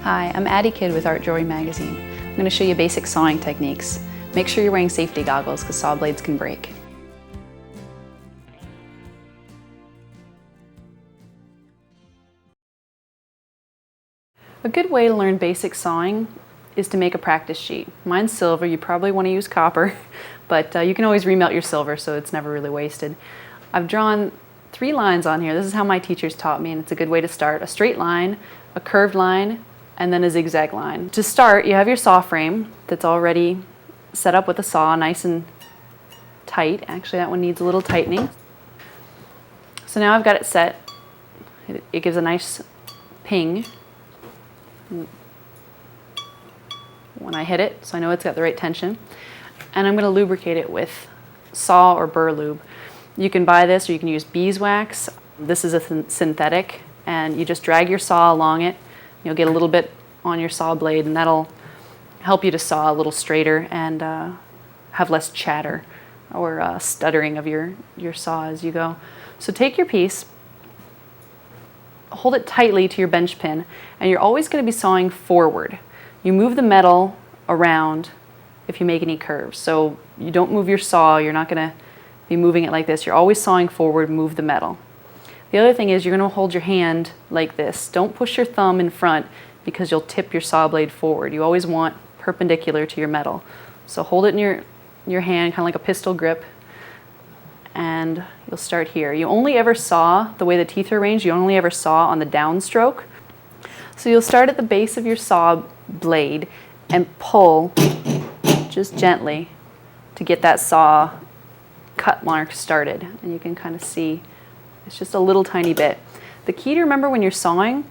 Hi, I'm Addie Kidd with Art Jewelry Magazine. I'm going to show you basic sawing techniques. Make sure you're wearing safety goggles because saw blades can break. A good way to learn basic sawing is to make a practice sheet. Mine's silver, you probably want to use copper, but you can always remelt your silver so it's never really wasted. I've drawn 3 lines on here. This is how my teachers taught me, and it's a good way to start. A straight line, a curved line, and then a zigzag line. To start, you have your saw frame that's already set up with a saw, nice and tight. Actually, that one needs a little tightening. So now I've got it set. It gives a nice ping when I hit it, so I know it's got the right tension. And I'm going to lubricate it with saw or burr lube. You can buy this or you can use beeswax. This is a synthetic, and you just drag your saw along it. You'll get a little bit on your saw blade, and that'll help you to saw a little straighter and have less chatter or stuttering of your saw as you go. So take your piece, hold it tightly to your bench pin, and you're always going to be sawing forward. You move the metal around if you make any curves. So you don't move your saw, you're not going to be moving it like this. You're always sawing forward, move the metal. The other thing is you're going to hold your hand like this. Don't push your thumb in front because you'll tip your saw blade forward. You always want perpendicular to your metal. So hold it in your hand, kind of like a pistol grip, and you'll start here. You only ever saw, the way the teeth are arranged, you only ever saw on the downstroke. So you'll start at the base of your saw blade and pull just gently to get that saw cut mark started. And you can kind of see it's just a little tiny bit. The key to remember when you're sawing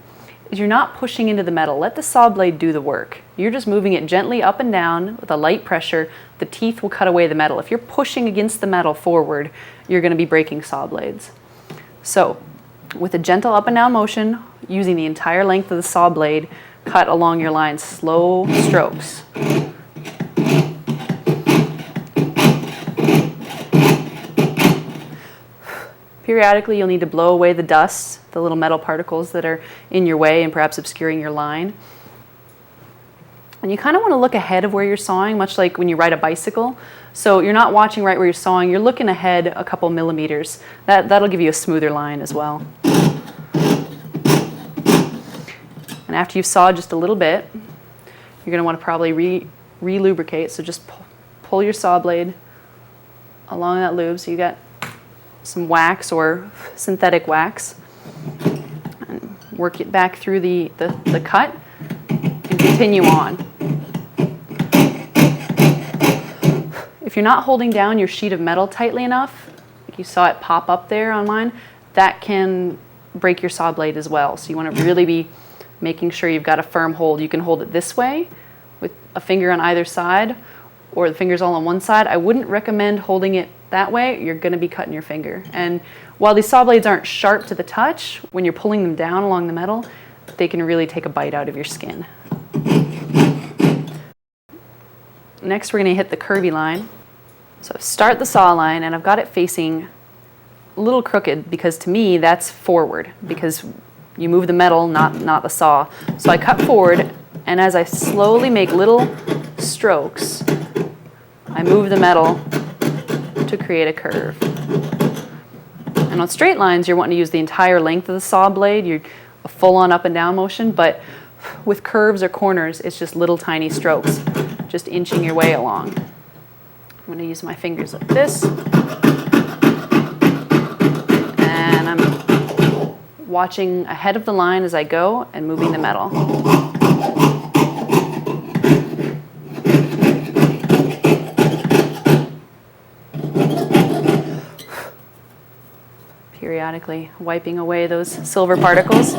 is you're not pushing into the metal. Let the saw blade do the work. You're just moving it gently up and down with a light pressure. The teeth will cut away the metal. If you're pushing against the metal forward, you're going to be breaking saw blades. So with a gentle up and down motion, using the entire length of the saw blade, cut along your line, slow strokes. Periodically, you'll need to blow away the dust, the little metal particles that are in your way and perhaps obscuring your line. And you kind of want to look ahead of where you're sawing, much like when you ride a bicycle. So you're not watching right where you're sawing, you're looking ahead a couple millimeters. That'll give you a smoother line as well. And after you've sawed just a little bit, you're going to want to probably re-lubricate. So just pull your saw blade along that lube. So you got some wax or synthetic wax, and work it back through the cut and continue on. If you're not holding down your sheet of metal tightly enough, like you saw it pop up there on mine, that can break your saw blade as well. So you want to really be making sure you've got a firm hold. You can hold it this way with a finger on either side, or the fingers all on one side. I wouldn't recommend holding it that way. You're going to be cutting your finger. And while these saw blades aren't sharp to the touch, when you're pulling them down along the metal, they can really take a bite out of your skin. Next, we're going to hit the curvy line. So start the saw line, and I've got it facing a little crooked because to me that's forward, because you move the metal, not the saw. So I cut forward, and as I slowly make little strokes, I move the metal to create a curve. And on straight lines, you're wanting to use the entire length of the saw blade. You're a full-on up and down motion, but with curves or corners, it's just little tiny strokes, just inching your way along. I'm going to use my fingers like this, and I'm watching ahead of the line as I go and moving the metal. Periodically wiping away those silver particles.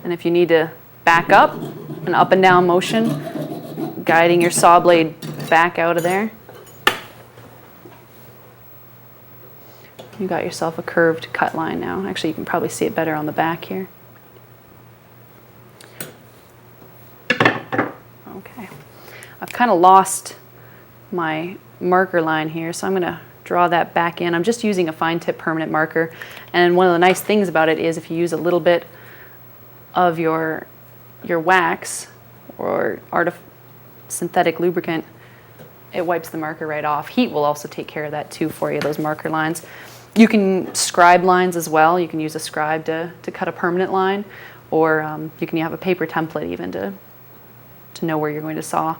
And if you need to back up, an up and down motion, guiding your saw blade back out of there. You got yourself a curved cut line now. Actually, you can probably see it better on the back here. Okay. I've kind of lost my marker line here, so I'm going to draw that back in. I'm just using a fine tip permanent marker, and one of the nice things about it is if you use a little bit of your wax or synthetic lubricant, it wipes the marker right off. Heat will also take care of that too for you, those marker lines. You can scribe lines as well. You can use a scribe to cut a permanent line, or you can have a paper template even to know where you're going to saw.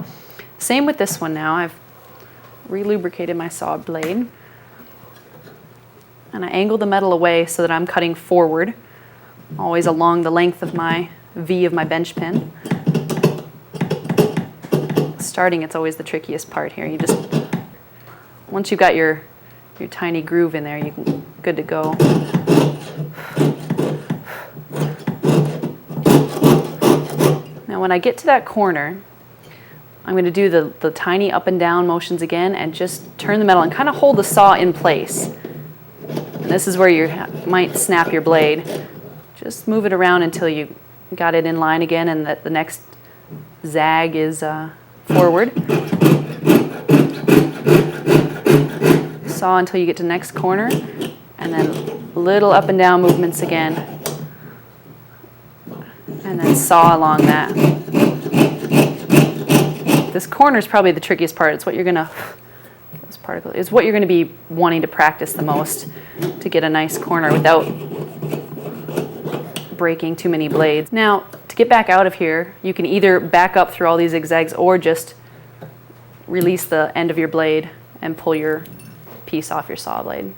Same with this one now. I've re-lubricated my saw blade. And I angle the metal away so that I'm cutting forward, always along the length of my V of my bench pin. Starting, it's always the trickiest part here. You just, once you've got your tiny groove in there, you're good to go. Now when I get to that corner, I'm going to do the tiny up and down motions again and just turn the metal and kind of hold the saw in place. And this is where you might snap your blade. Just move it around until you got it in line again and that the next zag is forward. Saw until you get to the next corner, and then little up and down movements again. And then saw along that. This corner is probably the trickiest part. It's what you're gonna, this particle is what you're gonna be wanting to practice the most to get a nice corner without breaking too many blades. Now, to get back out of here, you can either back up through all these zigzags or just release the end of your blade and pull your piece off your saw blade.